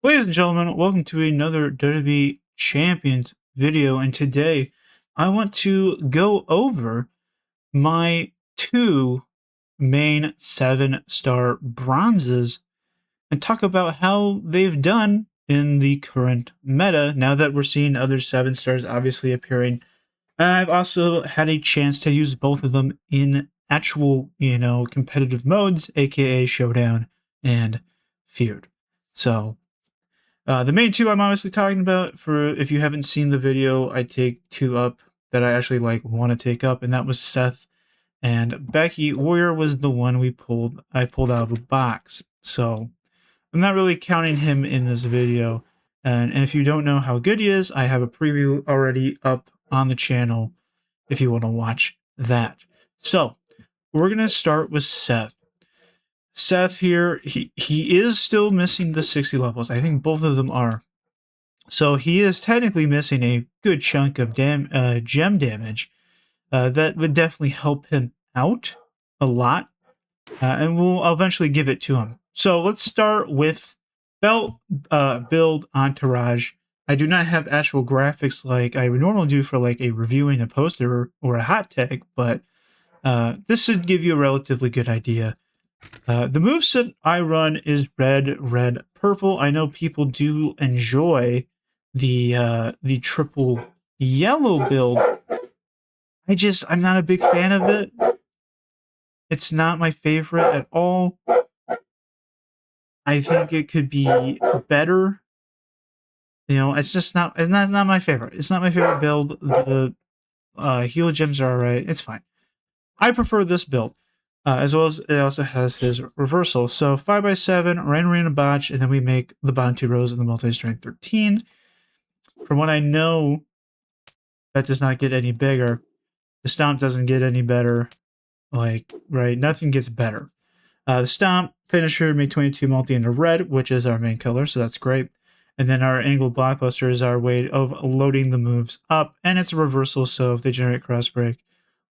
Ladies and gentlemen, welcome to another WWE Champions video, and today I want to go over my two main 7-star bronzes and talk about how they've done in the current meta now that we're seeing other 7 stars obviously appearing. I've also had a chance to use both of them in actual, competitive modes, aka Showdown and Feud. So the main two I'm obviously talking about, for if you haven't seen the video, I take 2 up that I actually want to take up, and that was Seth and Becky. Warrior was the one I pulled out of a box. So I'm not really counting him in this video. And if you don't know how good he is, I have a preview already up on the channel if you want to watch that. So we're going to start with Seth. Seth here, he is still missing the 60 levels. I think both of them are. So he is technically missing a good chunk of gem damage. That would definitely help him out a lot. And I'll eventually give it to him. So let's start with belt build entourage. I do not have actual graphics like I would normally do for like a reviewing a poster or a hot tag, but this should give you a relatively good idea. The moveset I run is red, red, purple. I know people do enjoy the triple yellow build. I'm not a big fan of it. It's not my favorite at all. I think it could be better. It's not my favorite. It's not my favorite build. The heal gems are alright. It's fine. I prefer this build. As well as it also has his reversal. So 5x7, Arena Botch, and then we make the Bounty Rose and the Multi-Strength 13. From what I know, that does not get any bigger. The Stomp doesn't get any better. Right? Nothing gets better. The Stomp finisher made 22 multi into red, which is our main color, so that's great. And then our Angle Blockbuster is our way of loading the moves up, and it's a reversal, so if they generate cross break,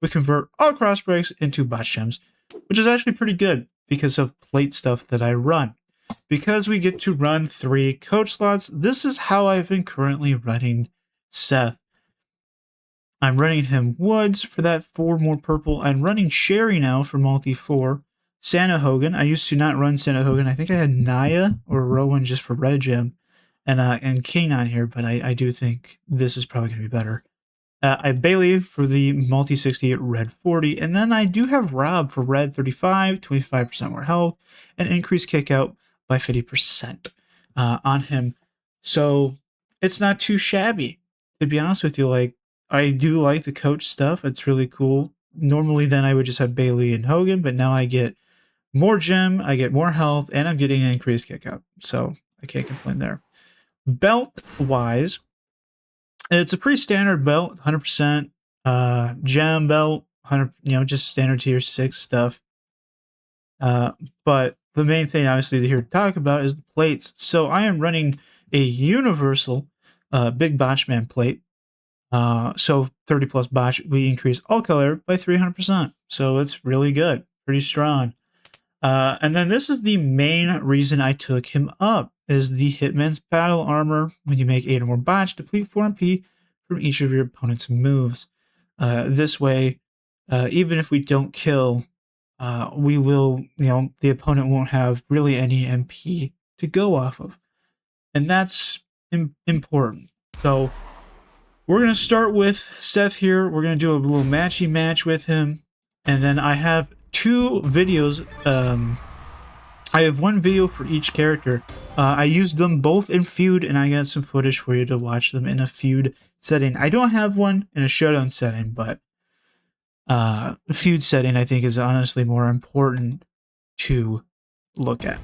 we convert all cross breaks into botch gems, which is actually pretty good because of plate stuff that I run. Because we get to run 3 coach slots, this is how I've been currently running Seth. I'm running him Woods for that 4 more purple. I'm running Sherry now for multi 4. Santa Hogan. I used to not run Santa Hogan. I think I had Naya or Rowan just for red gem and King on here, but I do think this is probably going to be better. I have Bailey for the multi-60 red 40, and then I do have Rob for red 35, 25% more health, and increased kick out by 50% on him. So it's not too shabby, to be honest with you. I do like the coach stuff. It's really cool. Normally then I would just have Bailey and Hogan, but now I get more gem, I get more health, and I'm getting an increased kick out. So I can't complain there. Belt-wise, it's a pretty standard belt, 100% gem belt, 100, just standard tier 6 stuff. But the main thing, obviously, here to talk about is the plates. So I am running a universal big botchman plate. So 30 plus botch, we increase all color by 300%. So it's really good, pretty strong. And then this is the main reason I took him up, is the Hitman's Battle Armor. When you make 8 or more botch, deplete 4 MP from each of your opponent's moves. This way, even if we don't kill, we will, the opponent won't have really any MP to go off of. And that's important. So we're going to start with Seth here. We're going to do a little matchy match with him. And then I have 2 videos. I have 1 video for each character. I used them both in feud, and I got some footage for you to watch them in a feud setting. I don't have one in a showdown setting, but feud setting I think is honestly more important to look at,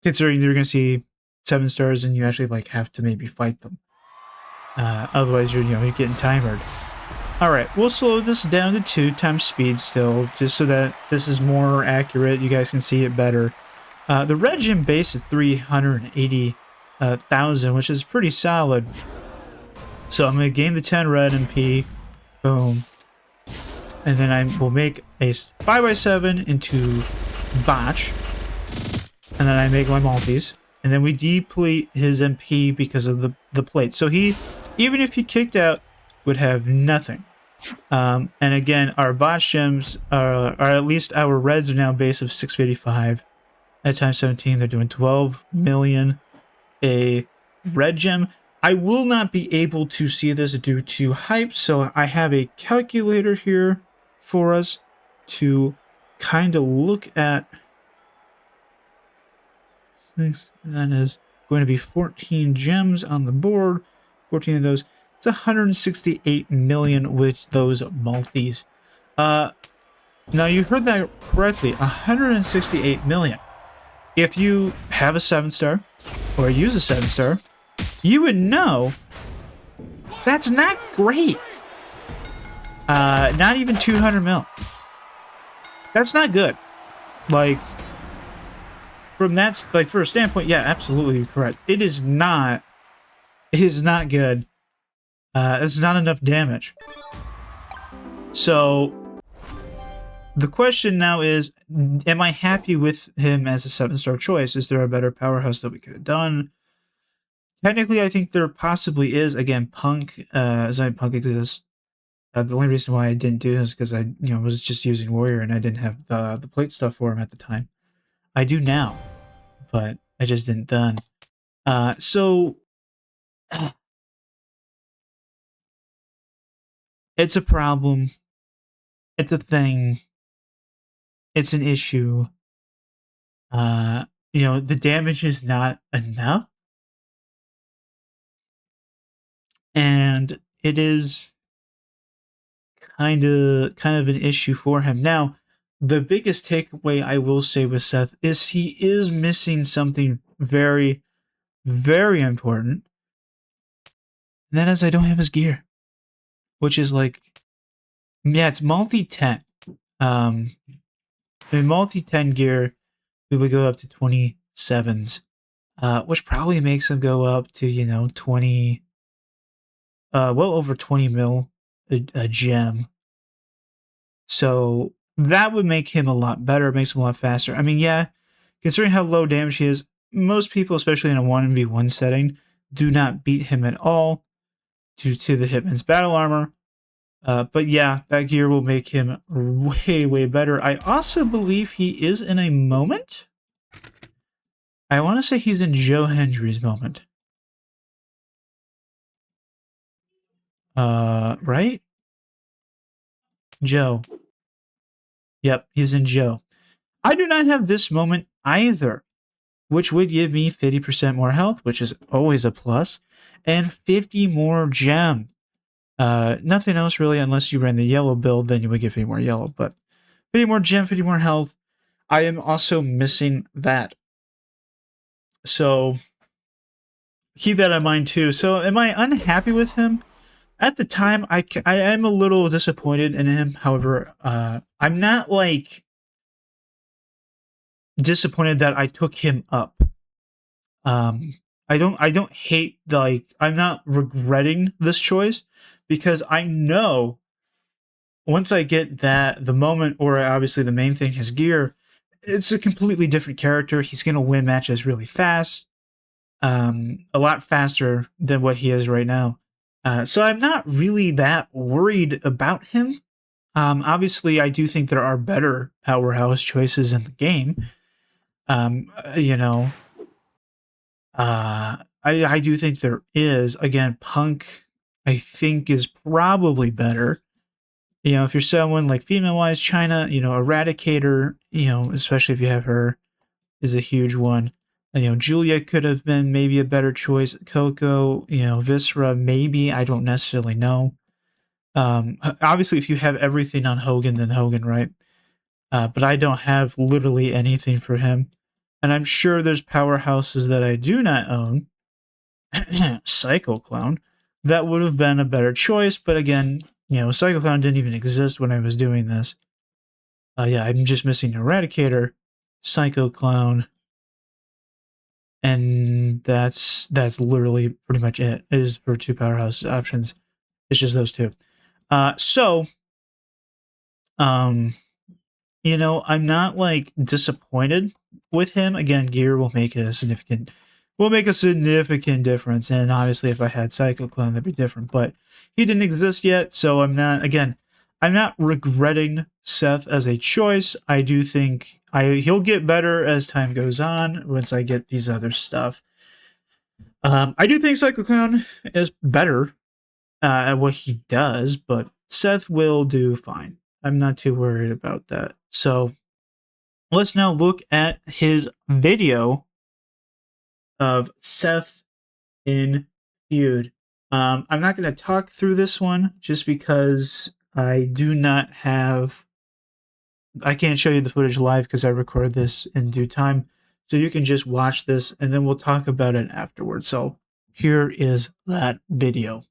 considering you're going to see 7 stars and you actually have to maybe fight them. Otherwise you're getting timered. Alright, we'll slow this down to 2 times speed still, just so that this is more accurate, you guys can see it better. The red gem base is 380,000, which is pretty solid. So I'm going to gain the 10 red MP. Boom. and then I will make a 5x7 into botch, and then I make my Maltese, and then we deplete his MP because of the plate. So he, even if he kicked out, would have nothing. And again, our botch gems are at least our reds are now a base of 655. At times 17, they're doing 12 million a red gem. I will not be able to see this due to hype, so I have a calculator here for us to kind of look at. That is going to be 14 gems on the board. 14 of those. It's 168 million with those multis. Now you heard that correctly. 168 million. If you have a 7-star or use a 7-star, you would know that's not great. Not even 200 mil. That's not good. Like, from that, like, for a standpoint, yeah, absolutely correct. It is not good. It's not enough damage. So the question now is, am I happy with him as a 7-star choice? Is there a better powerhouse that we could have done? Technically, I think there possibly is. Again, Punk exists. The only reason why I didn't do this is because I, was just using Warrior and I didn't have the plate stuff for him at the time. I do now, but I just didn't then. So it's a problem. It's a thing. It's an issue. The damage is not enough. And it is kind of an issue for him. Now, the biggest takeaway I will say with Seth is he is missing something very, very important. And that is I don't have his gear. Which is like, yeah, it's multi-10. In multi-10 gear, we would go up to 27s. Which probably makes him go up to, 20, well over 20 mil a gem. So that would make him a lot better. It makes him a lot faster. I mean, yeah, considering how low damage he is, most people, especially in a 1v1 setting, do not beat him at all due to the Hitman's battle armor. But yeah, that gear will make him way, way better. I also believe he is in a moment. I want to say he's in Joe Hendry's moment. Right? Joe. Yep, he's in Joe. I do not have this moment either, which would give me 50% more health, which is always a plus, and 50 more gem. Nothing else really, unless you ran the yellow build, then you would get 50 more yellow, but 50 more gem, 50 more health. I am also missing that. So keep that in mind too. So am I unhappy with him? At the time, I am a little disappointed in him. However, I'm not like disappointed that I took him up. I don't hate I'm not regretting this choice because I know once I get the moment, or obviously the main thing, his gear, it's a completely different character. He's gonna win matches really fast. A lot faster than what he is right now. So I'm not really that worried about him. Obviously, I do think there are better powerhouse choices in the game. I do think there is. Again, Punk, I think, is probably better. If you're someone like female-wise, China, Eradicator, especially if you have her, is a huge one. Julia could have been maybe a better choice. Coco, Viscera, maybe. I don't necessarily know. Obviously, if you have everything on Hogan, then Hogan, right? But I don't have literally anything for him. And I'm sure there's powerhouses that I do not own. Psycho Clown. That would have been a better choice. But again, Psycho Clown didn't even exist when I was doing this. Yeah, I'm just missing Eradicator, Psycho Clown, and that's literally pretty much it. It is for two powerhouse options. It's just those two. So Um, I'm not like disappointed with him. Again, gear will make a significant difference. And obviously, if I had Psycho Clone, that'd be different. But he didn't exist yet, so I'm not regretting Seth as a choice. I do think he'll get better as time goes on once I get these other stuff. I do think Psycho Clown is better at what he does, but Seth will do fine. I'm not too worried about that. So let's now look at his video of Seth in Feud. I'm not going to talk through this one just because I do not have. I can't show you the footage live because I record this in due time. So you can just watch this and then we'll talk about it afterwards. So here is that video.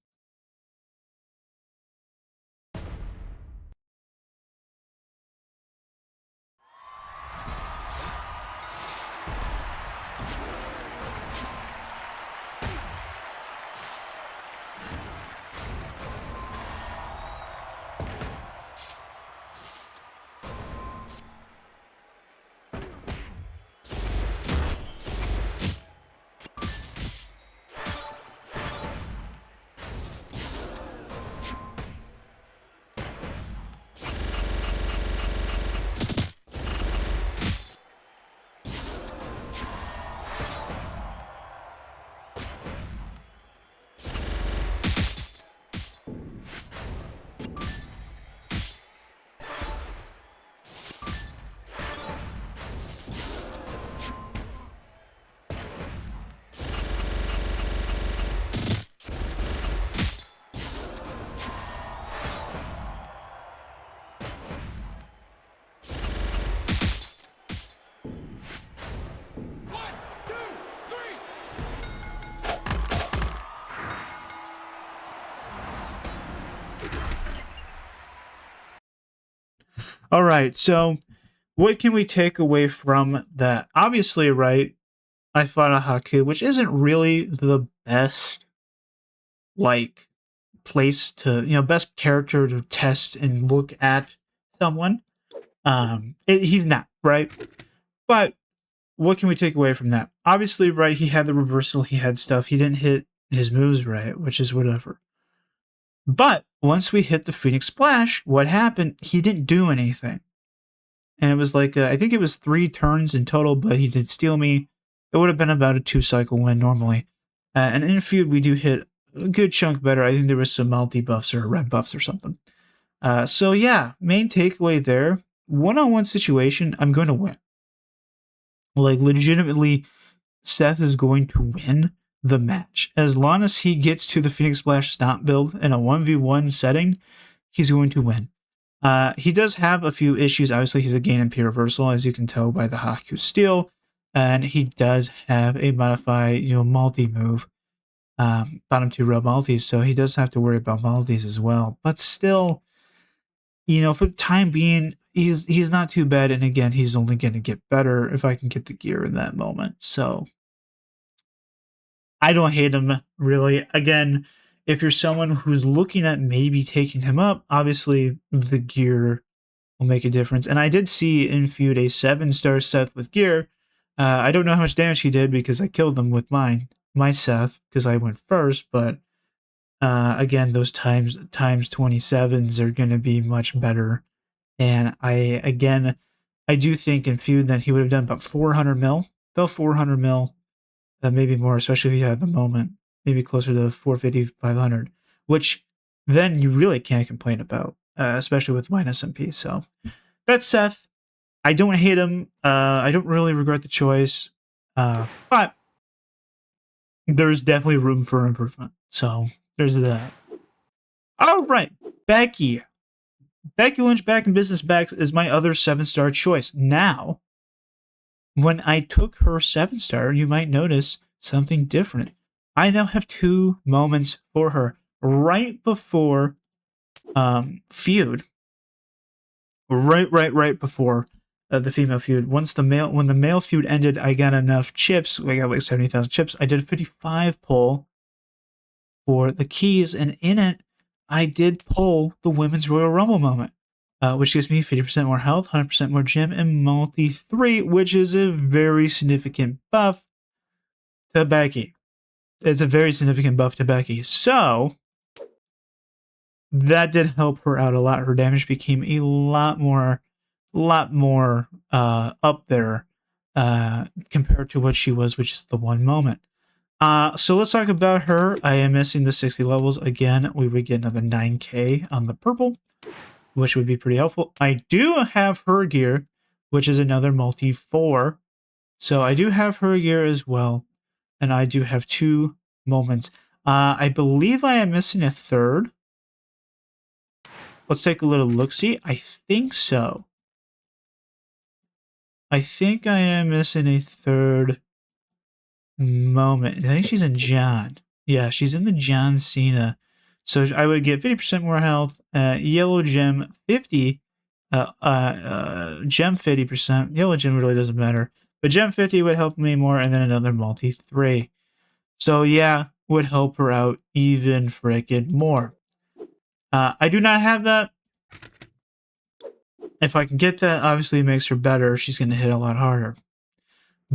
All right, so what can we take away from that? Obviously, right, I fought a Haku, which isn't really the best, like, place to, best character to test and look at someone. He's not, right? But what can we take away from that? Obviously, right, he had the reversal, he had stuff, he didn't hit his moves right, which is whatever. But once we hit the Phoenix Splash, what happened? He didn't do anything. And it was like, I think it was 3 turns in total, but he did steal me. It would have been about a 2-cycle win normally. And in Feud, we do hit a good chunk better. I think there was some multi buffs or red buffs or something. So yeah, main takeaway there, one-on-one situation, I'm going to win. Like, legitimately, Seth is going to win the match. As long as he gets to the Phoenix Splash Stomp build in a 1v1 setting, he's going to win. He does have a few issues. Obviously, he's a gain and P reversal, as you can tell by the Haku Steel. And he does have a modify, multi move, bottom 2 row multis. So he does have to worry about multis as well. But still, for the time being, he's not too bad. And again, he's only going to get better if I can get the gear in that moment. So I don't hate him, really. Again, if you're someone who's looking at maybe taking him up, obviously the gear will make a difference. And I did see in Feud a 7-star Seth with gear. I don't know how much damage he did because I killed them with my Seth because I went first. But again, those times 27s are going to be much better. And I do think in Feud that he would have done about 400 mil, maybe more, especially if he had the moment, maybe closer to 450, 500, which then you really can't complain about, especially with minus MP. So that's Seth. I don't hate him. I don't really regret the choice, but there's definitely room for improvement. So there's that. All right, Becky. Becky Lynch back in business back is my other 7-star choice. Now, when I took her 7-star, you might notice something different. I now have 2 moments for her right before Feud. Right before the female feud. When the male feud ended, I got enough chips. I got like 70,000 chips. I did a 55 pull for the keys, and in it, I did pull the Women's Royal Rumble moment. which gives me 50% more health, 100% more gem, and multi 3, which is a very significant buff to Becky. It's a very significant buff to Becky. So that did help her out a lot. Her damage became a lot more up there compared to what she was, which is the one moment. So let's talk about her. I am missing the 60 levels. Again, we would get another 9k on the purple, which would be pretty helpful. I do have her gear, which is another multi 4. So I do have her gear as well. And I do have 2 moments. I believe I am missing a third. Let's take a little look-see. I think so. I think I am missing a third moment. I think she's in John. Yeah, she's in the John Cena. So I would get 50% more health, yellow gem 50, gem 50%. Yellow gem really doesn't matter. But gem 50 would help me more, and then another multi 3. So yeah, would help her out even freaking more. I do not have that. If I can get that, obviously it makes her better. She's going to hit a lot harder.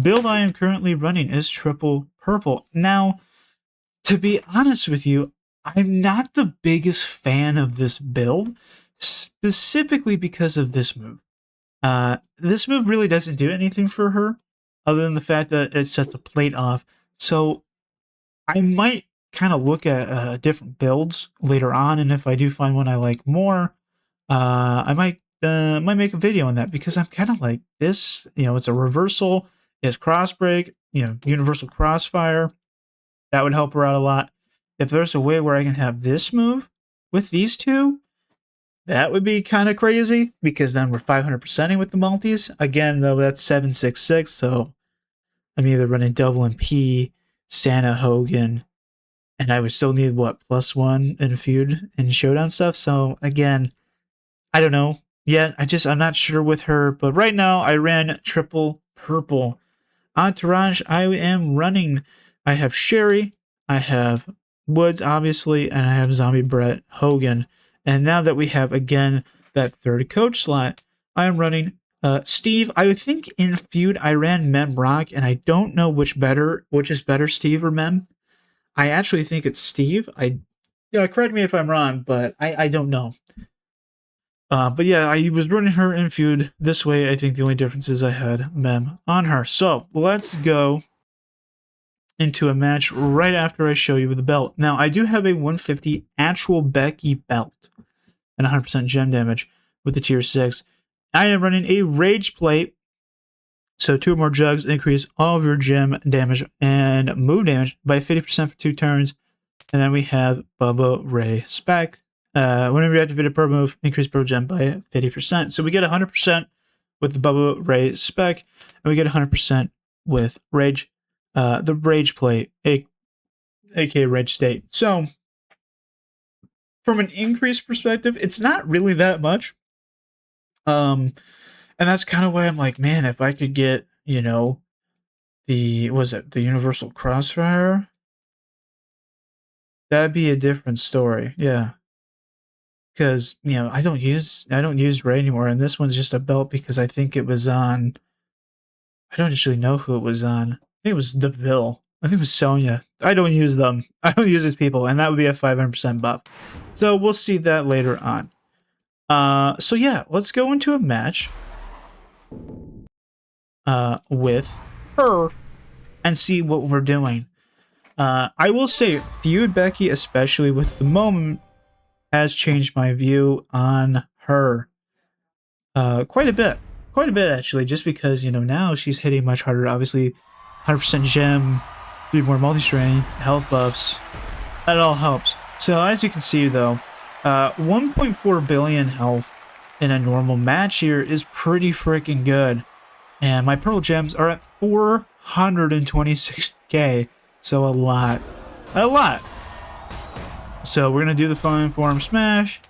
Build I am currently running is triple purple. Now, to be honest with you, I'm not the biggest fan of this build, specifically because of this move. This move really doesn't do anything for her, other than the fact that it sets a plate off. So I might kind of look at different builds later on, and if I do find one I like more, I might make a video on that, because I'm kind of like this. You know, it's a reversal, it's cross break, you know, universal crossfire. That would help her out a lot. If there's a way where I can have this move with these two, that would be kind of crazy, because then we're 500%ing with the multis. Again, though, that's 766, so I'm either running double MP, Santa Hogan, and I would still need, what, +1 in feud and showdown stuff. So again, I don't know yet. I'm not sure with her, but right now I ran triple purple. Entourage, I am running. I have Sherry, I have Woods, obviously, and I have Zombie Brett Hogan. And now that we have, again, that third coach slot, I am running Steve. I would think in feud I ran Mem Rock, and I don't know which is better, Steve or Mem. I actually think it's Steve. Correct me if I'm wrong, but I don't know. But yeah, I was running her in feud this way. I think the only difference is I had Mem on her. So let's go into a match right after I show you the belt. Now, I do have a 150 actual Becky belt and 100% gem damage with the tier 6. I am running a Rage Plate, so 2 more jugs increase all of your gem damage and move damage by 50% for 2 turns. And then we have Bubba Ray Spec. Whenever you activate a per move, increase per gem by 50%. So we get 100% with the Bubba Ray Spec, and we get 100% with Rage. The Rage Plate, aka Rage State. So, from an increase perspective, it's not really that much. And that's kind of why I'm like, man, if I could get, you know, the Universal Crossfire, that'd be a different story. Yeah. Because, you know, I don't use Ray anymore, and this one's just a belt because I think it was on. I don't actually know who it was on. I think it was DeVille. I think it was Sonya. I don't use them. I don't use these people, and that would be a 500% buff. So we'll see that later on. So yeah, let's go into a match with her and see what we're doing. I will say, feud Becky, especially with the moment, has changed my view on her quite a bit. Quite a bit, actually, just because, you know, now she's hitting much harder. Obviously, 100% gem, 3 more multi-strain, health buffs. That all helps. So, as you can see, though, 1.4 billion health in a normal match here is pretty freaking good. And my Pearl Gems are at 426k. So, a lot. A lot. So, we're going to do the Fine Form Smash.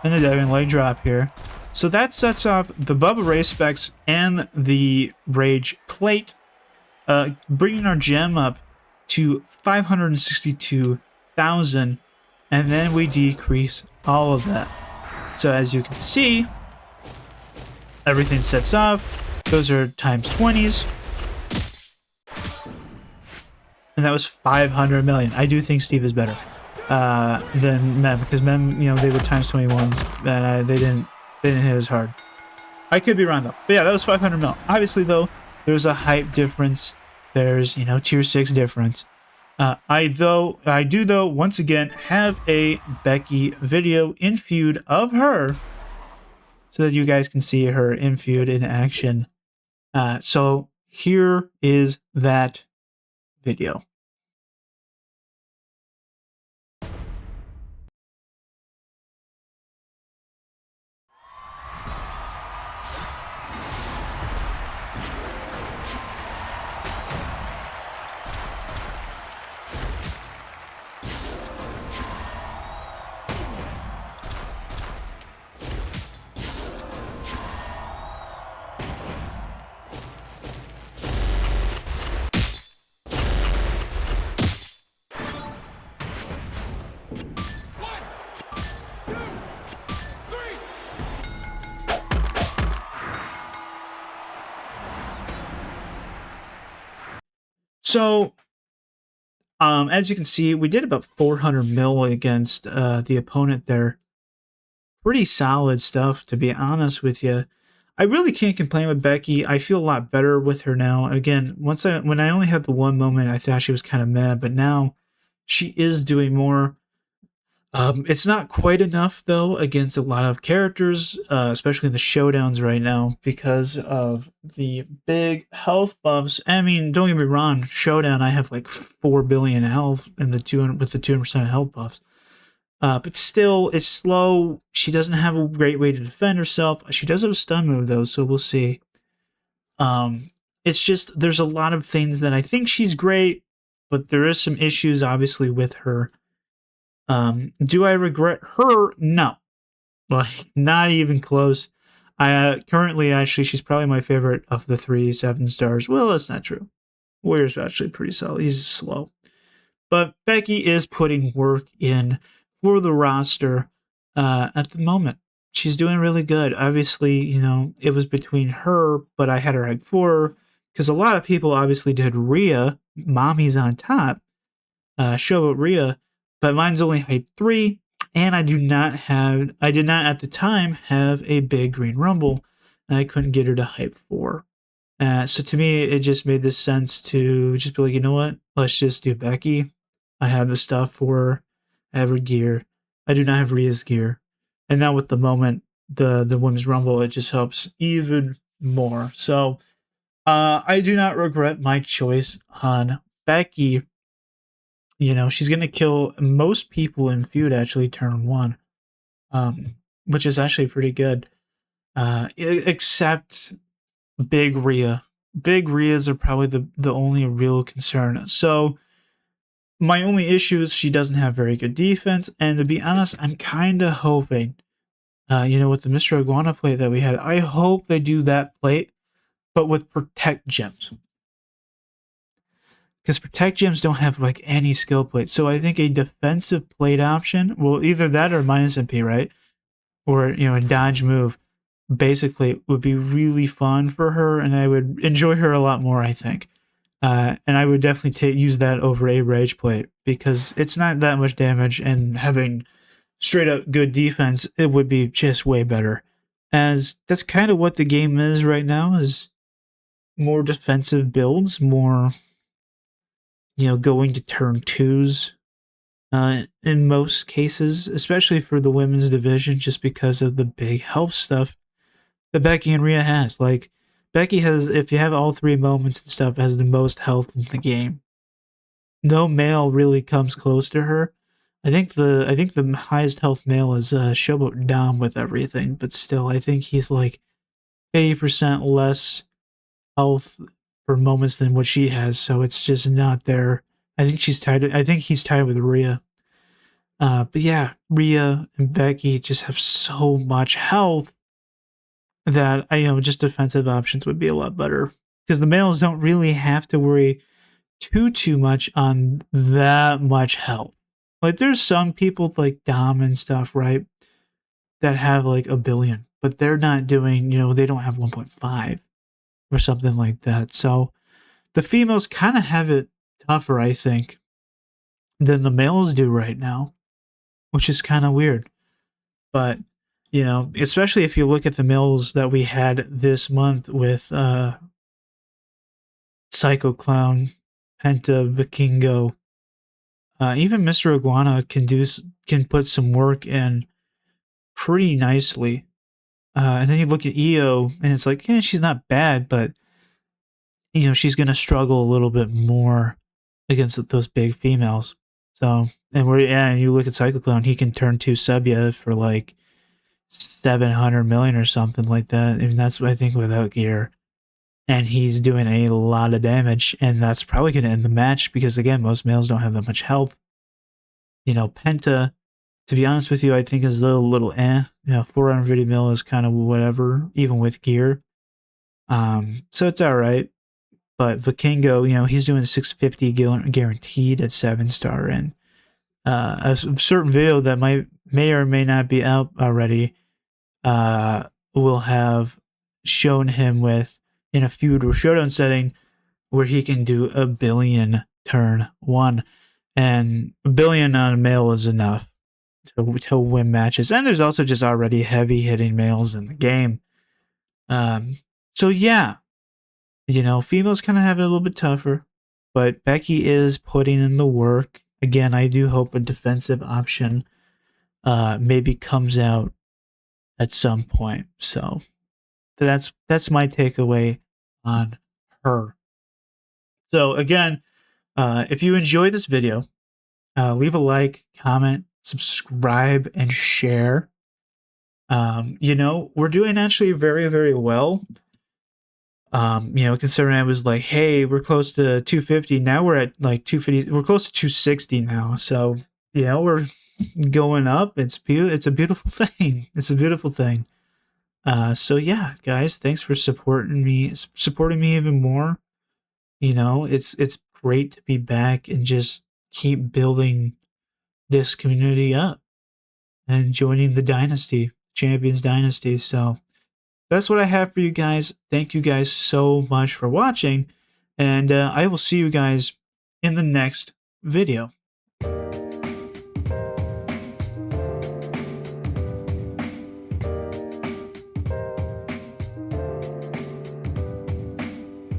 And the diving leg drop here. So that sets off the Bubba Ray specs and the Rage Plate, bringing our gem up to 562,000. and then we decrease all of that. So as you can see, everything sets off. Those are times 20s. And that was 500 million. I do think Steve is better than Mem, because Mem, they were times 21s, and they didn't hit as hard. I could be wrong though. But yeah, that was 500 mil. Obviously though, there's a hype difference. There's, tier 6 difference. I do once again have a Becky video in feud of her, so that you guys can see her in feud in action. So here is that video. So, as you can see, we did about 400 mil against the opponent there. Pretty solid stuff, to be honest with you. I really can't complain with Becky. I feel a lot better with her now. Again, when I only had the one moment, I thought she was kind of mad, but now she is doing more. It's not quite enough, though, against a lot of characters, especially in the showdowns right now, because of the big health buffs. I mean, don't get me wrong, showdown, I have like 4 billion health in the 200, with the 200% health buffs. But still, it's slow. She doesn't have a great way to defend herself. She does have a stun move, though, so we'll see. It's just, there's a lot of things that I think she's great, but there is some issues, obviously, with her. Do I regret her? No. Like, not even close. Currently, actually, she's probably my favorite of the 3 7 stars. Well, that's not true. Warrior's actually pretty solid. He's slow. But Becky is putting work in for the roster at the moment. She's doing really good. Obviously, it was between her, but I had her hype for her, because a lot of people obviously did Rhea, Mommy's on top, show out Rhea, but mine's only hype 3, and I did not at the time have a big Green Rumble, and I couldn't get her to hype 4. So to me, it just made this sense to just be like, you know what? Let's just do Becky. I have the stuff for her. I have her gear. I do not have Rhea's gear. And now with the moment, the Women's Rumble, it just helps even more. So I do not regret my choice on Becky. She's going to kill most people in feud, actually, turn 1, which is actually pretty good. Except Big Rhea. Big Rheas are probably the only real concern. So my only issue is she doesn't have very good defense, and to be honest, I'm kind of hoping, with the Mr. Iguana plate that we had, I hope they do that plate, but with Protect Gems. Because Protect Gems don't have like any skill plates, so I think a defensive plate option, well, either that or minus MP, right? Or, a dodge move, basically would be really fun for her, and I would enjoy her a lot more, I think. And I would definitely use that over a rage plate, because it's not that much damage, and having straight up good defense, it would be just way better. As that's kind of what the game is right now, is more defensive builds, more, going to turn 2s in most cases, especially for the women's division, just because of the big health stuff that Becky and Rhea has. Like, Becky has, if you have all 3 moments and stuff, has the most health in the game. No male really comes close to her. I think the highest health male is Showboat Dom with everything, but still, I think he's like 80% less health for moments than what she has, so it's just not there. I think he's tied with Rhea. But yeah, Rhea and Becky just have so much health that just defensive options would be a lot better, because the males don't really have to worry too much on that much health. Like, there's some people like Dom and stuff, right, that have like a billion, but they're not doing, they don't have 1.5 or something like that. So the females kind of have it tougher, I think, than the males do right now, which is kind of weird. But, especially if you look at the males that we had this month with Psycho Clown, Penta, Vikingo, even Mr. Iguana can put some work in pretty nicely. And then you look at EO, and it's like, yeah, she's not bad, but she's gonna struggle a little bit more against those big females. So, and you look at Psycho Clown, he can turn 2 Sebia for like 700 million or something like that. I mean, that's what I think without gear. And he's doing a lot of damage, and that's probably going to end the match because, again, most males don't have that much health. Penta, to be honest with you, I think is a little eh. 450 mil is kind of whatever, even with gear. So it's all right. But Vikingo, he's doing 650 guaranteed at 7-star, and a certain video that may or may not be out already will have shown him in a feud or showdown setting where he can do a billion turn 1, and a billion on a male is enough to win matches. And there's also just already heavy hitting males in the game. So yeah, females kind of have it a little bit tougher, but Becky is putting in the work. Again, I do hope a defensive option maybe comes out at some point. So that's my takeaway on her. So again, if you enjoy this video, leave a like, comment, subscribe, and share. We're doing actually very, very well. Considering I was like, hey, we're close to 250. Now we're at like 250. We're close to 260 now. So, we're going up. It's a beautiful thing. It's a beautiful thing. So yeah, guys, thanks for supporting me even more. It's great to be back and just keep building this community up and joining the dynasty, Champions Dynasty. So that's what I have for you guys. Thank you guys so much for watching, and I will see you guys in the next video.